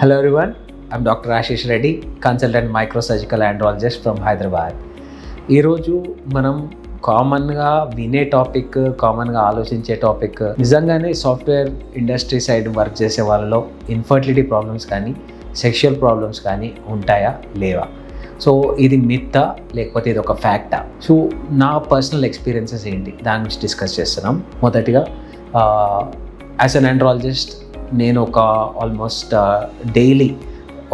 Hello everyone, I'm Dr. Ashish Reddy, consultant microsurgical andrologist from Hyderabad. ఈరోజు మనం కామన్గా వినే టాపిక్, కామన్గా ఆలోచించే టాపిక్, నిజంగానే సాఫ్ట్వేర్ ఇండస్ట్రీ సైడ్ వర్క్ చేసే వాళ్ళలో ఇన్ఫర్టిలిటీ ప్రాబ్లమ్స్ కానీ సెక్షువల్ ప్రాబ్లమ్స్ కానీ ఉంటాయా లేవా? సో ఇది మిత్తా లేకపోతే ఇది ఒక ఫ్యాక్టా? సో నా పర్సనల్ ఎక్స్పీరియన్సెస్ ఏంటి దాని గురించి డిస్కస్ చేస్తున్నాం. మొదటిగా యాజ్ అన్ ఆండ్రాలజిస్ట్ నేను ఒక ఆల్మోస్ట్ డైలీ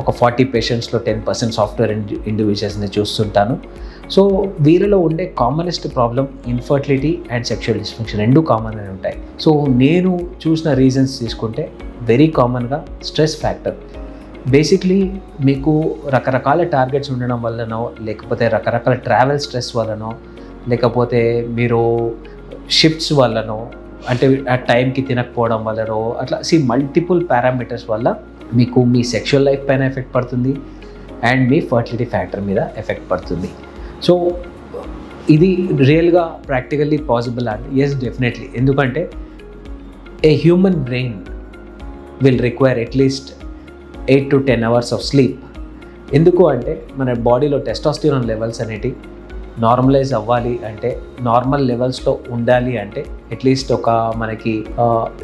ఒక 40 పేషెంట్స్లో 10% సాఫ్ట్వేర్ ఇండివిజువల్స్ని చూస్తుంటాను. సో వీరిలో ఉండే commonest problem infertility and sexual dysfunction రెండు కామన్ అని ఉంటాయి. సో నేను చూసిన రీజన్స్ తీసుకుంటే వెరీ కామన్గా స్ట్రెస్ ఫ్యాక్టర్. బేసిక్లీ మీకు రకరకాల టార్గెట్స్ ఉండడం వల్లనో, లేకపోతే రకరకాల ట్రావెల్ స్ట్రెస్ వల్లనో, లేకపోతే మీరు షిఫ్ట్స్ వల్లనో, అంటే ఆ టైంకి తినకపోవడం వల్లనో, అట్లా మల్టిపుల్ పారామీటర్స్ వల్ల మీకు మీ సెక్షువల్ లైఫ్ పైన ఎఫెక్ట్ పడుతుంది అండ్ మీ ఫర్టిలిటీ ఫ్యాక్టర్ మీద ఎఫెక్ట్ పడుతుంది. సో ఇది రియల్గా ప్రాక్టికల్లీ పాసిబుల్ అండి? Yes, definitely. ఎందుకంటే a human brain will require at least 8 to 10 hours of sleep. ఎందుకు అంటే మన బాడీలో టెస్టోస్టిరాన్ లెవెల్స్ అనేవి నార్మలైజ్ అవ్వాలి అంటే, నార్మల్ లెవెల్స్లో ఉండాలి అంటే అట్లీస్ట్ ఒక మనకి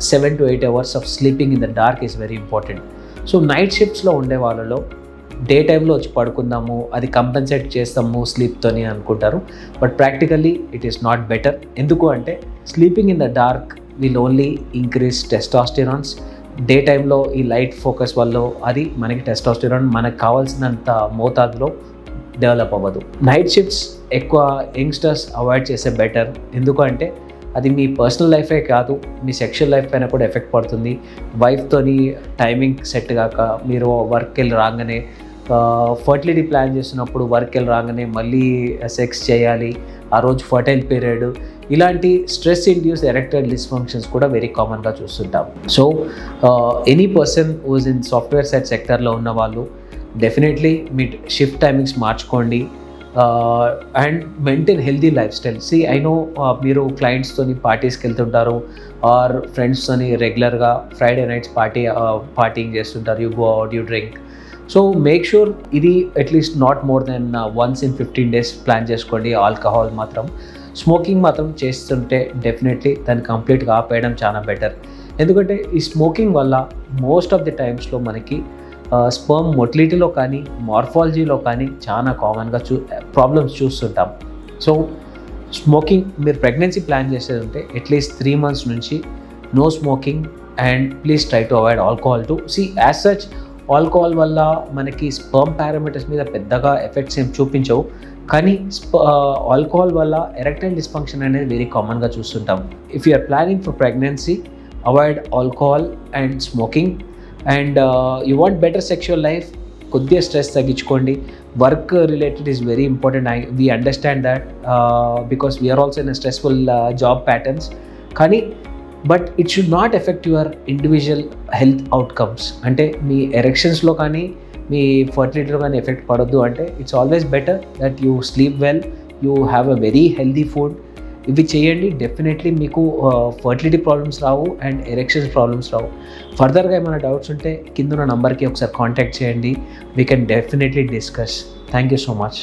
7 to 8 hours of sleeping in the dark is very important. So night షిఫ్ట్స్లో ఉండే వాళ్ళలో డే టైంలో వచ్చి పడుకుందాము, అది కంపెన్సేట్ చేస్తాము స్లీప్తోని అనుకుంటారు. But practically it is not better. ఎందుకు అంటే sleeping in the dark will only increase టెస్టోస్టిరాన్స్. Day టైంలో ఈ లైట్ ఫోకస్ వల్ల అది మనకి టెస్టోస్టిరాన్ మనకు కావాల్సినంత మోతాదులో డెవలప్ అవ్వదు. నైట్ షిఫ్ట్స్ ఎక్కువ యంగ్స్టర్స్ అవాయిడ్ చేసే బెటర్. ఎందుకంటే అది మీ పర్సనల్ లైఫే కాదు, మీ సెక్షువల్ లైఫ్ పైన కూడా ఎఫెక్ట్ పడుతుంది. వైఫ్తోని టైమింగ్ సెట్ కాక మీరు వర్క్కి వెళ్ళి రాగానే, ఫర్టిలిటీ ప్లాన్ చేస్తున్నప్పుడు వర్క్కి వెళ్ళి రాగానే మళ్ళీ సెక్స్ చేయాలి, ఆ రోజు ఫర్టైల్ పీరియడ్, ఇలాంటి స్ట్రెస్ ఇండ్యూస్ ఎరెక్టైల్ డిస్ఫంక్షన్స్ కూడా వెరీ కామన్గా చూస్తుంటాం. So any person who's in software side సెక్టర్లో ఉన్న వాళ్ళు డెఫినెట్లీ మీ షిఫ్ట్ టైమింగ్స్ మార్చుకోండి and maintain healthy life style. I know మీరు క్లయింట్స్తోని పార్టీస్కి వెళ్తుంటారు ఆర్ ఫ్రెండ్స్తోని రెగ్యులర్గా ఫ్రైడే నైట్స్ పార్టీయింగ్ చేస్తుంటారు, you go out, you drink. So make sure ఇది at least not more than once in 15 days ప్లాన్ చేసుకోండి. ఆల్కహాల్ మాత్రం, స్మోకింగ్ మాత్రం చేస్తుంటే డెఫినెట్లీ దాన్ని కంప్లీట్గా ఆపేయడం చాలా బెటర్. ఎందుకంటే ఈ స్మోకింగ్ వల్ల మోస్ట్ ఆఫ్ ది టైమ్స్లో మనకి స్పర్మ్ మొటిలిటీలో కానీ మార్ఫాలజీలో కానీ చాలా కామన్గా ప్రాబ్లమ్స్ చూస్తుంటాం. సో స్మోకింగ్ మీరు ప్రెగ్నెన్సీ ప్లాన్ చేసేది ఉంటే అట్లీస్ట్ 3 months నుంచి no smoking and please try to avoid alcohol too. As such alcohol వల్ల మనకి స్పర్మ్ పారామీటర్స్ మీద పెద్దగా ఎఫెక్ట్స్ ఏం చూపించవు, కానీ ఆల్కహాల్ వల్ల ఎరెక్టైల్ డిస్ఫంక్షన్ అనేది వెరీ కామన్గా చూస్తుంటాం. If you are planning for pregnancy, avoid alcohol and smoking. And you want better sexual life, కొద్దిగా స్ట్రెస్ తగ్గించుకోండి. Work related is very important. We understand that because we're also in stressful job patterns. కానీ but it should not affect your individual health outcomes. అంటే మీ ఎరెక్షన్స్లో కానీ మీ ఫర్టిలిటీలో కానీ effect పడొద్దు అంటే it's always better that you sleep well, you have a very healthy food. ఇవి చేయండి, definitely మీకు ఫర్టిలిటీ ప్రాబ్లమ్స్ రావు అండ్ ఎరెక్షన్స్ ప్రాబ్లమ్స్ రావు. ఫర్దర్గా ఏమైనా డౌట్స్ ఉంటే కింద ఉన్న నంబర్కి ఒకసారి కాంటాక్ట్ చేయండి. We can definitely discuss. Thank you so much.